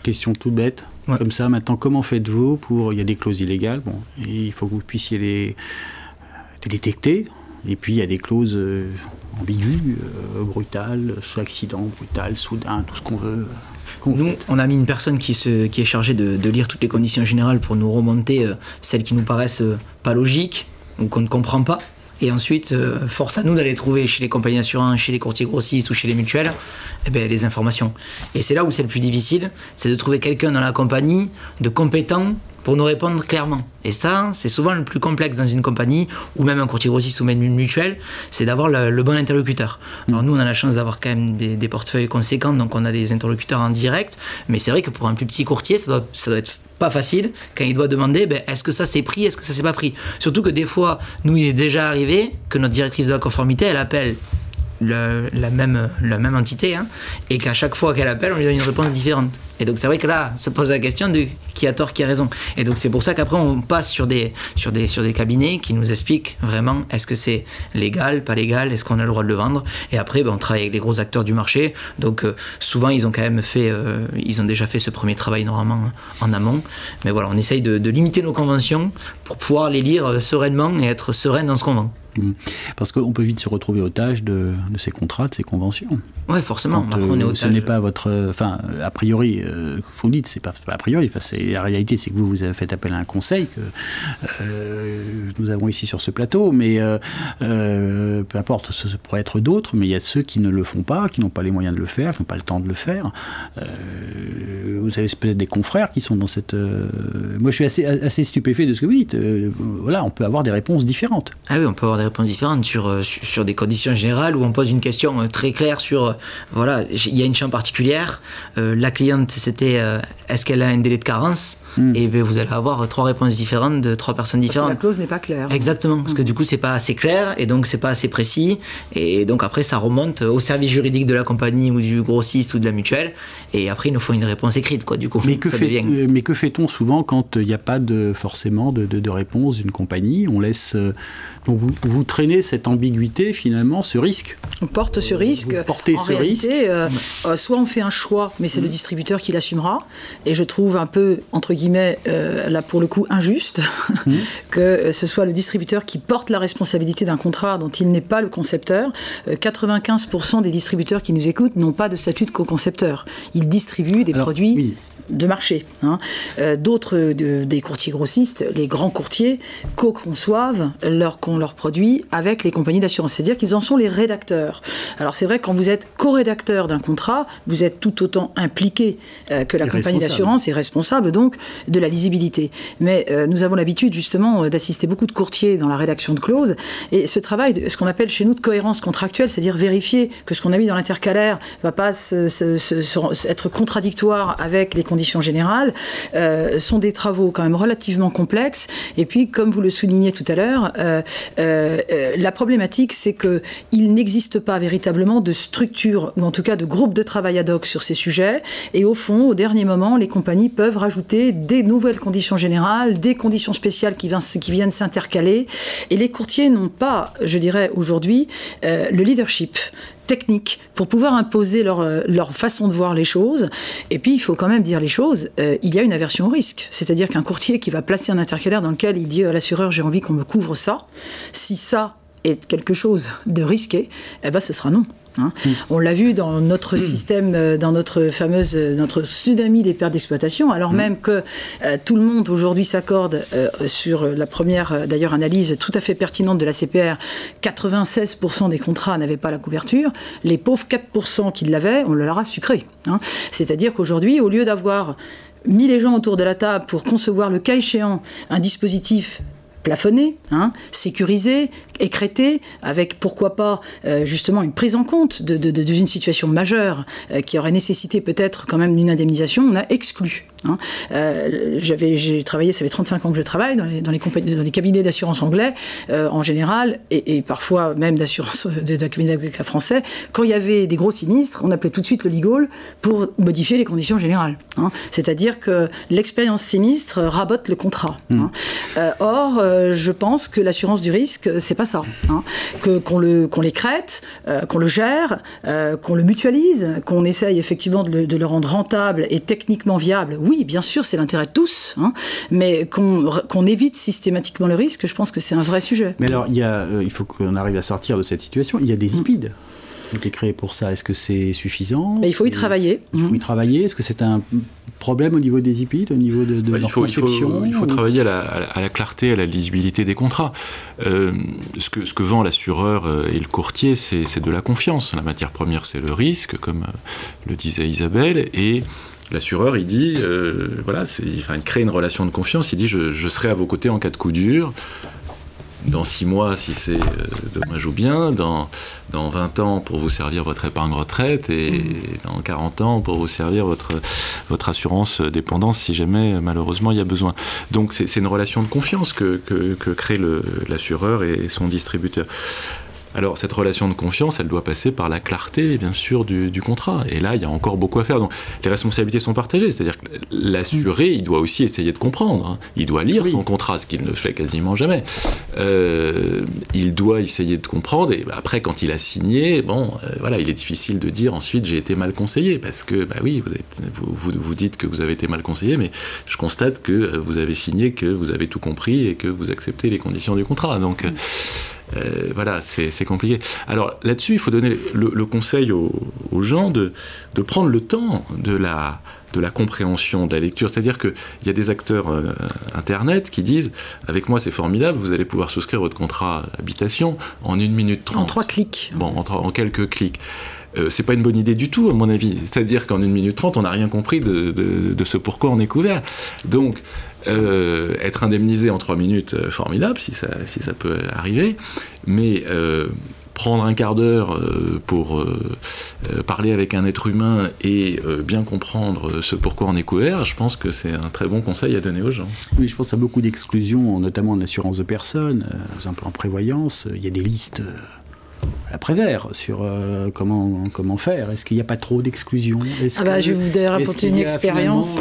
Question toute bête, comme ça, maintenant, comment faites-vous pour... Il y a des clauses illégales, bon, et il faut que vous puissiez les détecter. Et puis il y a des clauses ambiguës, brutales, sous accident, brutal, soudain, tout ce qu'on veut. Nous, on a mis une personne qui est chargée de lire toutes les conditions générales pour nous remonter celles qui nous paraissent pas logiques ou qu'on ne comprend pas. Et ensuite, force à nous d'aller trouver chez les compagnies d'assurance, chez les courtiers grossistes ou chez les mutuelles, les informations. Et c'est là où c'est le plus difficile, c'est de trouver quelqu'un dans la compagnie de compétent pour nous répondre clairement. Et ça, c'est souvent le plus complexe dans une compagnie, ou même un courtier grossiste ou même une mutuelle, c'est d'avoir le bon interlocuteur. Alors nous, on a la chance d'avoir quand même des portefeuilles conséquents, donc on a des interlocuteurs en direct, mais c'est vrai que pour un plus petit courtier, ça doit être pas facile quand il doit demander est-ce que ça c'est pris, est-ce que ça c'est pas pris. Surtout que des fois, nous, il est déjà arrivé que notre directrice de la conformité, elle appelle la même entité, hein, et qu'à chaque fois qu'elle appelle, on lui donne une réponse différente. Et donc c'est vrai que là, se pose la question de qui a tort, qui a raison. Et donc c'est pour ça qu'après on passe sur des cabinets qui nous expliquent vraiment est-ce que c'est légal, pas légal, est-ce qu'on a le droit de le vendre. Et après, on travaille avec les gros acteurs du marché. Donc souvent ils ont quand même ils ont déjà fait ce premier travail normalement en amont. Mais voilà, on essaye de limiter nos conventions pour pouvoir les lire sereinement et être serein dans ce qu'on vend. Parce qu'on peut vite se retrouver otage de ces contrats, de ces conventions. Ouais, forcément. Quand, on est otage. Ce n'est pas votre... Enfin, a priori, vous dites, c'est pas a priori. La réalité, c'est que vous avez fait appel à un conseil que nous avons ici sur ce plateau. Mais peu importe, ce pourrait être d'autres. Mais il y a ceux qui ne le font pas, qui n'ont pas les moyens de le faire, qui n'ont pas le temps de le faire. Vous avez peut-être des confrères qui sont dans cette... Moi, je suis assez stupéfait de ce que vous dites. Voilà, on peut avoir des réponses différentes. Ah oui, on peut avoir des réponses différentes sur des conditions générales où on pose une question très claire sur voilà, il y a une chambre particulière, la cliente c'était est-ce qu'elle a un délai de carence, et vous allez avoir 3 réponses différentes de 3 personnes différentes. Parce que la clause n'est pas claire. Exactement, parce que du coup c'est pas assez clair et donc c'est pas assez précis, et donc après ça remonte au service juridique de la compagnie ou du grossiste ou de la mutuelle, et après il nous faut une réponse écrite quoi, du coup. Mais que fait-on souvent quand il n'y a pas forcément de réponse d'une compagnie? On laisse... Donc vous traînez cette ambiguïté finalement, ce risque. On porte ce risque. Vous portez ce risque. Soit on fait un choix, mais c'est le distributeur qui l'assumera. Et je trouve un peu, entre guillemets, là pour le coup, injuste que ce soit le distributeur qui porte la responsabilité d'un contrat dont il n'est pas le concepteur. 95% des distributeurs qui nous écoutent n'ont pas de statut de co-concepteur. Ils distribuent des produits de marché. Hein. D'autres, des courtiers grossistes, les grands courtiers, co-conçoivent leurs produits avec les compagnies d'assurance. C'est-à-dire qu'ils en sont les rédacteurs. Alors c'est vrai que quand vous êtes co-rédacteur d'un contrat, vous êtes tout autant impliqué que la compagnie d'assurance et responsable donc de la lisibilité. Mais nous avons l'habitude justement d'assister beaucoup de courtiers dans la rédaction de clauses, et ce travail, ce qu'on appelle chez nous de cohérence contractuelle, c'est-à-dire vérifier que ce qu'on a mis dans l'intercalaire ne va pas être contradictoire avec les conditions générales, sont des travaux quand même relativement complexes. Et puis, comme vous le soulignez tout à l'heure, la problématique, c'est qu'il n'existe pas véritablement de structure, ou en tout cas de groupe de travail ad hoc sur ces sujets. Et au fond, au dernier moment, les compagnies peuvent rajouter des nouvelles conditions générales, des conditions spéciales qui viennent s'intercaler. Et les courtiers n'ont pas, je dirais aujourd'hui, le leadership technique pour pouvoir imposer leur façon de voir les choses. Et puis, il faut quand même dire les choses, il y a une aversion au risque. C'est-à-dire qu'un courtier qui va placer un intercalaire dans lequel il dit à l'assureur « j'ai envie qu'on me couvre ça », si ça est quelque chose de risqué, eh ben, ce sera non. Hein. On l'a vu dans notre système, dans notre tsunami des pertes d'exploitation, alors même que tout le monde aujourd'hui s'accorde sur la première, d'ailleurs, analyse tout à fait pertinente de la CPR, 96% des contrats n'avaient pas la couverture, les pauvres 4% qui l'avaient, on le leur a sucré. Hein. C'est-à-dire qu'aujourd'hui, au lieu d'avoir mis les gens autour de la table pour concevoir le cas échéant un dispositif plafonné, hein, sécurisé, écrété, avec pourquoi pas justement une prise en compte d'une situation majeure qui aurait nécessité peut-être quand même une indemnisation, on a exclu. Hein. J'ai travaillé, ça fait 35 ans que je travaille dans les cabinets d'assurance anglais, en général, et parfois même d'assurance de cabinets d'avocats français. Quand il y avait des gros sinistres, on appelait tout de suite le legal pour modifier les conditions générales. Hein. C'est-à-dire que l'expérience sinistre rabote le contrat. Hein. Or, je pense que l'assurance du risque, c'est pas ça. Hein. Qu'on l'écrète, qu'on le gère, qu'on le mutualise, qu'on essaye effectivement de le rendre rentable et techniquement viable. Oui, bien sûr, c'est l'intérêt de tous, hein, mais qu'on évite systématiquement le risque, je pense que c'est un vrai sujet. Mais alors, il faut qu'on arrive à sortir de cette situation. Il y a des IPID qui ont été créés pour ça. Est-ce que c'est suffisant ? Mais il faut y travailler. Il faut y travailler. Est-ce que c'est un problème au niveau des IPID, au niveau de leur conception ? Il faut travailler à la clarté, à la lisibilité des contrats. Ce que vend l'assureur et le courtier, c'est de la confiance. La matière première, c'est le risque, comme le disait Isabelle, et l'assureur, il dit, il crée une relation de confiance, il dit je serai à vos côtés en cas de coup dur, dans 6 mois si c'est dommage ou bien, dans 20 ans pour vous servir votre épargne retraite, et dans 40 ans pour vous servir votre assurance dépendance si jamais malheureusement il y a besoin. Donc c'est une relation de confiance que crée l'assureur et son distributeur. Alors, cette relation de confiance, elle doit passer par la clarté, bien sûr, du contrat. Et là, il y a encore beaucoup à faire. Donc, les responsabilités sont partagées. C'est-à-dire que l'assuré, il doit aussi essayer de comprendre. Hein. Il doit lire son contrat, ce qu'il ne fait quasiment jamais. Il doit essayer de comprendre. Et après, quand il a signé, il est difficile de dire ensuite j'ai été mal conseillé. Parce que, vous dites que vous avez été mal conseillé, mais je constate que vous avez signé, que vous avez tout compris et que vous acceptez les conditions du contrat. Donc, c'est compliqué. Alors là-dessus, il faut donner le conseil aux gens de prendre le temps de la compréhension, de la lecture. C'est-à-dire qu'il y a des acteurs Internet qui disent « Avec moi, c'est formidable, vous allez pouvoir souscrire votre contrat habitation en 1 minute 30. » En 3 clics. En quelques clics. C'est pas une bonne idée du tout, à mon avis. C'est-à-dire qu'en 1 minute 30, on n'a rien compris de ce pourquoi on est couvert. Donc, être indemnisé en 3 minutes, formidable, si ça peut arriver, mais prendre un quart d'heure pour parler avec un être humain et bien comprendre ce pourquoi on est couvert, je pense que c'est un très bon conseil à donner aux gens. Oui, je pense à beaucoup d'exclusions, notamment en assurance de personnes, en prévoyance, il y a des listes à Prévert sur comment faire. Est-ce qu'il n'y a pas trop d'exclusion ? Je vais vous rapporter une expérience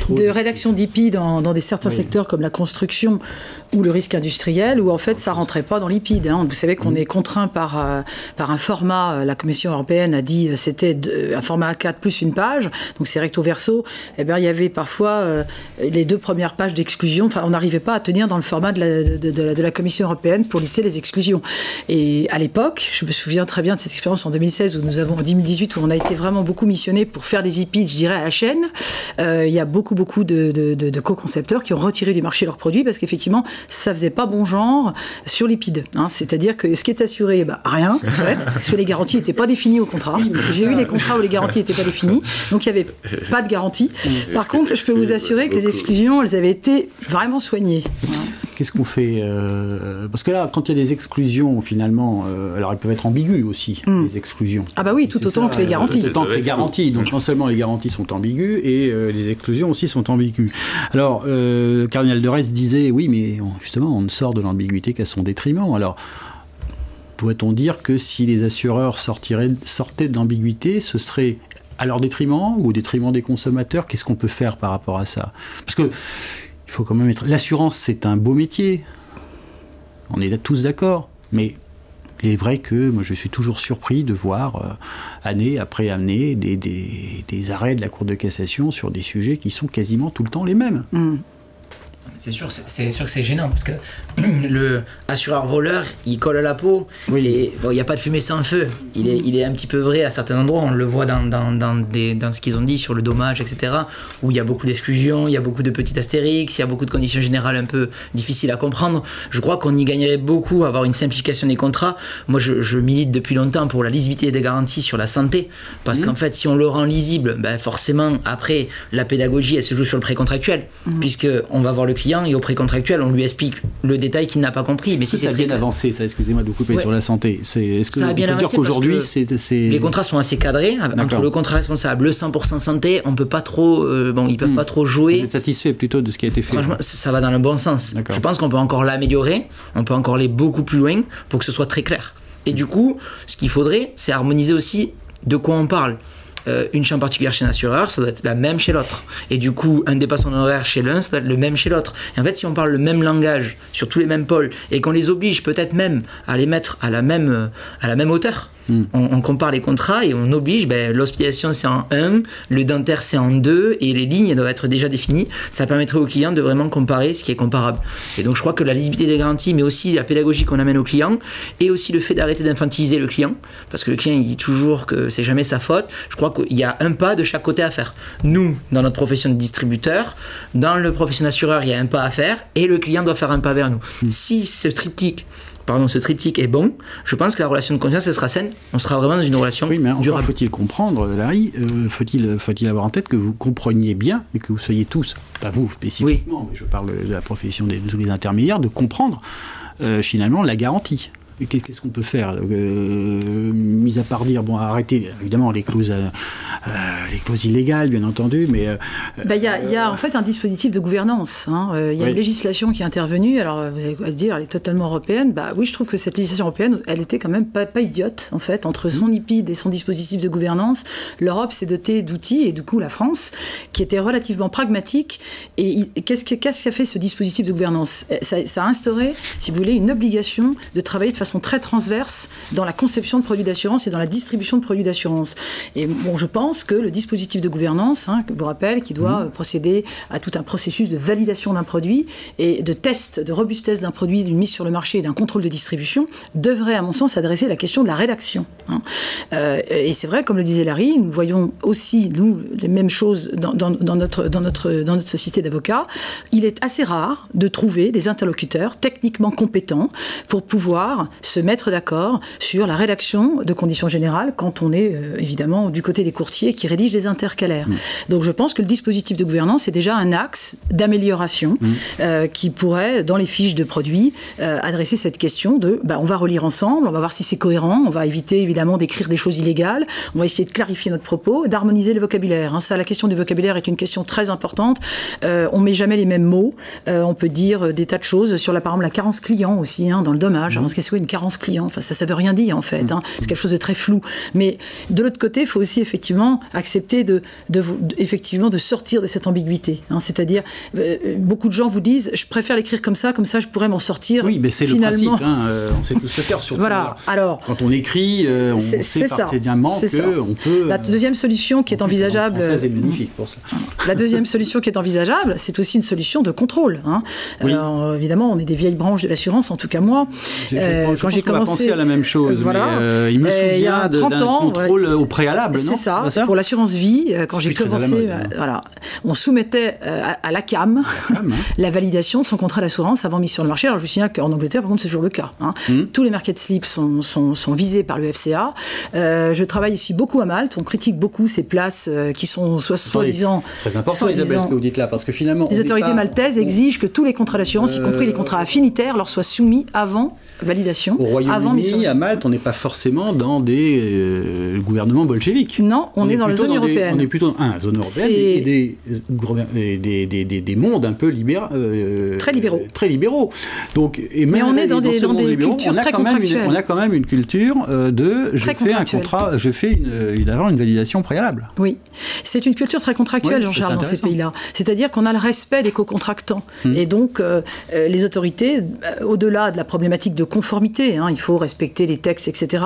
de rédaction d'IPI dans certains secteurs comme la construction ou le risque industriel, où en fait ça ne rentrait pas dans l'IPID. Hein. Vous savez qu'on est contraint par un format, la Commission européenne a dit c'était un format A4 plus une page, donc c'est recto verso. Il y avait parfois les 2 premières pages d'exclusion, on n'arrivait pas à tenir dans le format de la Commission européenne pour lister les exclusions. Et à l'époque, je me souviens très bien de cette expérience en 2016, en 2018, où on a été vraiment beaucoup missionné pour faire des IPID, je dirais, à la chaîne. Il y a beaucoup de co-concepteurs qui ont retiré du marché leurs produits parce qu'effectivement, ça faisait pas bon genre sur l'IPID. Hein. C'est-à-dire que ce qui est assuré, rien, en fait, parce que les garanties n'étaient pas définies au contrat. J'ai eu des contrats où les garanties n'étaient pas définies, donc il n'y avait pas de garantie. Par contre, je peux vous assurer que les exclusions, elles avaient été vraiment soignées. Qu'est-ce qu'on fait Parce que là, quand il y a des exclusions, finalement, alors elles peuvent être ambiguës aussi, les exclusions. Ah bah oui, tout autant que les garanties. Tout autant que les garanties. Donc non seulement les garanties sont ambiguës, et les exclusions aussi sont ambiguës. Alors, Cardinal de Retz disait, oui, mais justement, on ne sort de l'ambiguïté qu'à son détriment. Alors, doit-on dire que si les assureurs sortaient de l'ambiguïté, ce serait à leur détriment ou au détriment des consommateurs? Qu'est-ce qu'on peut faire par rapport à ça? Parce que il faut quand même être... L'assurance, c'est un beau métier. On est tous d'accord. Mais il est vrai que moi, je suis toujours surpris de voir, année après année, des arrêts de la Cour de cassation sur des sujets qui sont quasiment tout le temps les mêmes. C'est sûr que c'est gênant parce que le assureur-voleur, il colle à la peau. Oui. Et bon, il n'y a pas de fumée sans feu. Il est un petit peu vrai à certains endroits. On le voit dans ce qu'ils ont dit sur le dommage, etc. Où il y a beaucoup d'exclusions, il y a beaucoup de petits astérix, il y a beaucoup de conditions générales un peu difficiles à comprendre. Je crois qu'on y gagnerait beaucoup à avoir une simplification des contrats. Moi, je milite depuis longtemps pour la lisibilité des garanties sur la santé. Parce qu'en fait, si on le rend lisible, ben forcément, après, la pédagogie, elle se joue sur le précontractuel. Puisqu'on va voir le client et au précontractuel, on lui explique le détail qu'il n'a pas compris. Mais si ça a bien avancé, ça, excusez-moi de vous couper sur la santé. Est-ce que ça a bien avancé dire qu'aujourd'hui, les contrats sont assez cadrés. Entre le contrat responsable, le 100% santé, on peut pas trop, ils peuvent pas trop jouer. Vous êtes satisfait plutôt de ce qui a été fait? Franchement, ça va dans le bon sens. Je pense qu'on peut encore l'améliorer, on peut encore aller beaucoup plus loin pour que ce soit très clair. Et du coup, ce qu'il faudrait, c'est harmoniser aussi de quoi on parle. Une chambre particulière chez un assureur, ça doit être la même chez l'autre. Et du coup, un dépassement honoraire chez l'un, ça doit être le même chez l'autre. Et en fait, si on parle le même langage sur tous les mêmes pôles et qu'on les oblige peut-être même à les mettre à la même hauteur, on compare les contrats et on oblige, l'hospitalisation c'est en 1, le dentaire c'est en 2 et les lignes doivent être déjà définies. Ça permettrait aux clients de vraiment comparer ce qui est comparable. Et donc je crois que la lisibilité des garanties, mais aussi la pédagogie qu'on amène aux clients et aussi le fait d'arrêter d'infantiliser le client, parce que le client il dit toujours que c'est jamais sa faute. Je crois qu'il y a un pas de chaque côté à faire. Nous, dans notre profession de distributeur, dans le profession d'assureur, il y a un pas à faire et le client doit faire un pas vers nous. Si ce triptyque est bon, je pense que la relation de confiance elle sera saine, on sera vraiment dans une relation durable. Faut-il comprendre, Larry, faut-il avoir en tête que vous compreniez bien et que vous soyez tous, pas vous spécifiquement, mais je parle de la profession de tous les intermédiaires, de comprendre finalement la garantie. Qu'est-ce qu'on peut faire, mis à part dire, arrêtez évidemment les clauses illégales, bien entendu, mais... Il y a en fait un dispositif de gouvernance. Il y a une législation qui est intervenue, alors vous allez dire, elle est totalement européenne. Oui, je trouve que cette législation européenne, elle était quand même pas idiote, en fait, entre son IPID et son dispositif de gouvernance. L'Europe s'est dotée d'outils, et du coup la France, qui était relativement pragmatique. Et qu'est-ce qu'a fait ce dispositif de gouvernance ? Ça a instauré, si vous voulez, une obligation de travailler de façon très transverse dans la conception de produits d'assurance et dans la distribution de produits d'assurance. Et je pense que le dispositif de gouvernance, je vous rappelle, qui doit procéder à tout un processus de validation d'un produit et de test, de robustesse d'un produit, d'une mise sur le marché et d'un contrôle de distribution, devrait, à mon sens, adresser la question de la rédaction. Et c'est vrai, comme le disait Larry, nous voyons aussi, nous, les mêmes choses dans notre société d'avocats. Il est assez rare de trouver des interlocuteurs techniquement compétents pour pouvoir se mettre d'accord sur la rédaction de conditions générales quand on est évidemment du côté des courtiers qui rédigent des intercalaires. Donc je pense que le dispositif de gouvernance est déjà un axe d'amélioration qui pourrait, dans les fiches de produits, adresser cette question de on va relire ensemble, on va voir si c'est cohérent, on va éviter évidemment d'écrire des choses illégales, on va essayer de clarifier notre propos, d'harmoniser le vocabulaire. Ça, la question du vocabulaire est une question très importante. On ne met jamais les mêmes mots. On peut dire des tas de choses sur par exemple la carence client aussi, dans le dommage. Parce que c'est quoi une carence client? Ça veut rien dire en fait. C'est quelque chose de très flou. Mais de l'autre côté, il faut aussi effectivement accepter de sortir de cette ambiguïté. C'est-à-dire, beaucoup de gens vous disent, je préfère l'écrire comme ça je pourrais m'en sortir. Oui, mais c'est finalement. Le principe. On sait tous le faire. Surtout, voilà. Alors, quand on écrit, on sait parfaitement qu'on peut. La deuxième solution qui est envisageable. La française est magnifique pour ça. La deuxième solution qui est envisageable, c'est aussi une solution de contrôle. Oui. Alors, évidemment, on est des vieilles branches de l'assurance, en tout cas moi. Quand j'ai commencé, penser à la même chose. Voilà. Mais, il me souvient il y a 30 d'un contrôle au préalable, non? C'est ça. Pour l'assurance vie, quand j'ai commencé, on soumettait à la CAM la validation de son contrat d'assurance avant mise sur le marché. Alors je me souviens qu'en Angleterre, par contre, c'est toujours le cas. Tous les market slips sont visés par le FCA. Je travaille ici beaucoup à Malte. On critique beaucoup ces places qui sont soi-disant. C'est très important, Isabelle, ce que vous dites là, parce que finalement. Les autorités maltaises exigent que tous les contrats d'assurance, y compris les contrats affinitaires, leur soient soumis avant validation. Au Royaume-Uni, à Malte, on n'est pas forcément dans des gouvernements bolcheviques. Non, on est dans la zone européenne. On est plutôt dans la zone européenne et des mondes un peu très libéraux. Très libéraux. Donc, mais on est dans des cultures très contractuelles. On a quand même une culture de je fais d'abord une validation préalable. Oui, c'est une culture très contractuelle, Jean-Charles, dans ces pays-là. C'est-à-dire qu'on a le respect des co-contractants. Et donc, les autorités, au-delà de la problématique de conformité, il faut respecter les textes, etc.,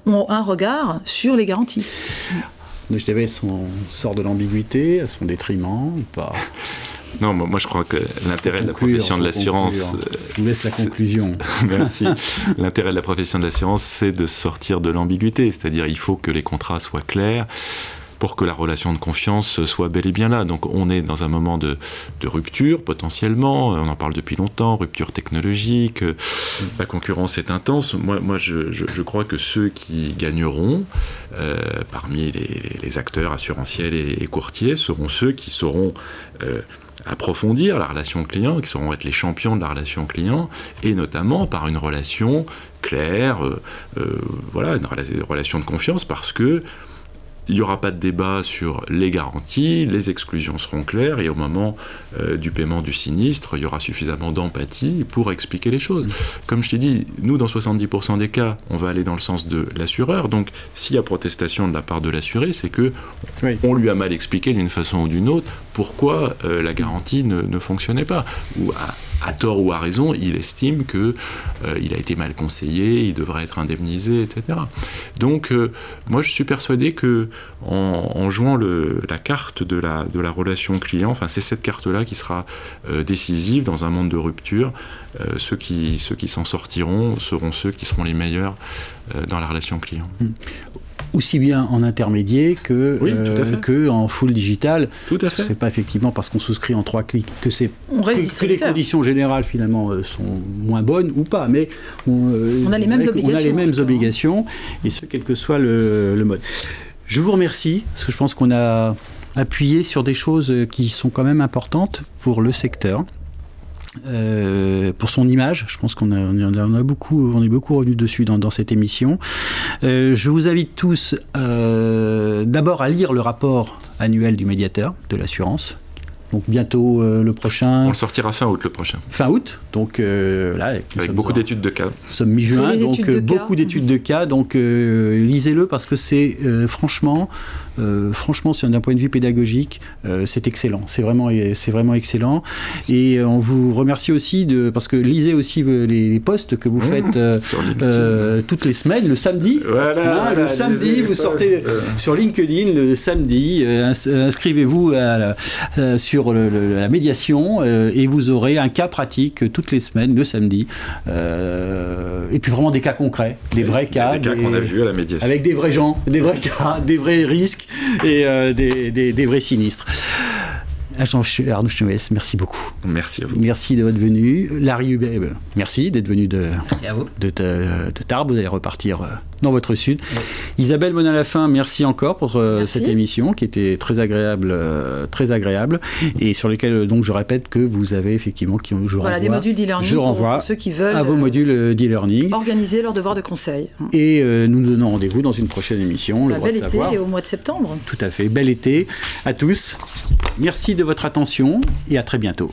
ont un regard sur les garanties. Le HTVS sort de l'ambiguïté à son détriment, pas Non, moi je crois que l'intérêt de la profession de l'assurance... Je vous laisse la conclusion. Merci. L'intérêt de la profession de l'assurance, c'est de sortir de l'ambiguïté. C'est-à-dire il faut que les contrats soient clairs pour que la relation de confiance soit bel et bien là. Donc on est dans un moment de rupture potentiellement, on en parle depuis longtemps, rupture technologique, la concurrence est intense. Moi je crois que ceux qui gagneront parmi les acteurs assurantiels et courtiers seront ceux qui sauront approfondir la relation client, qui sauront être les champions de la relation client, et notamment par une relation claire, voilà, une relation de confiance, parce que il n'y aura pas de débat sur les garanties, les exclusions seront claires, et au moment du paiement du sinistre, il y aura suffisamment d'empathie pour expliquer les choses. Comme je t'ai dit, nous, dans 70% des cas, on va aller dans le sens de l'assureur, donc s'il y a protestation de la part de l'assuré, c'est que on lui a mal expliqué d'une façon ou d'une autre pourquoi la garantie ne fonctionnait pas, ou à tort ou à raison, il estime qu'il a été mal conseillé, il devrait être indemnisé, etc. Donc, moi, je suis persuadé que en jouant la carte de la relation client, enfin, c'est cette carte-là qui sera décisive dans un monde de rupture. Ceux qui s'en sortiront seront ceux qui seront les meilleurs dans la relation client. Aussi bien en intermédiaire que en full digital. Tout à fait. C'est pas effectivement parce qu'on souscrit en 3 clics que que les conditions générales finalement sont moins bonnes ou pas, mais on a les mêmes obligations. On a les mêmes obligations, et ce quel que soit le mode. Je vous remercie parce que je pense qu'on a appuyé sur des choses qui sont quand même importantes pour le secteur. Pour son image, je pense qu'on est beaucoup revenu dessus dans cette émission. Je vous invite tous d'abord à lire le rapport annuel du médiateur de l'assurance. Donc bientôt le prochain. On le sortira fin août le prochain. Fin août, donc là. Avec beaucoup d'études de cas. Nous sommes mi-juin, donc beaucoup d'études de cas. Donc lisez-le parce que c'est franchement, d'un point de vue pédagogique, c'est excellent. C'est vraiment excellent. Et on vous remercie aussi parce que lisez aussi les posts que vous faites toutes les semaines, le samedi. Voilà, le samedi, vous sortez sur LinkedIn le samedi. Inscrivez-vous sur la médiation et vous aurez un cas pratique toutes les semaines, le samedi. Et puis vraiment des cas concrets, des vrais cas. Des cas qu'on a vus à la médiation. Avec des vrais gens, des vrais cas, des vrais risques et des vrais sinistres. Arnaud Schneewes, merci beaucoup. Merci à vous. Merci de votre venue. Larry Hubert, merci d'être venu de Tarbes. Vous allez repartir dans votre sud. Oui. Isabelle Monin-Lafin, merci encore pour cette émission qui était très agréable et sur lesquelles, donc, je répète que vous avez effectivement des modules d'e-learning pour ceux qui veulent à vos modules d'e-learning. Organiser leur devoir de conseil. Et nous nous donnons rendez-vous dans une prochaine émission. Bel été et au mois de septembre. Tout à fait. Bel été à tous. Merci de votre attention et à très bientôt.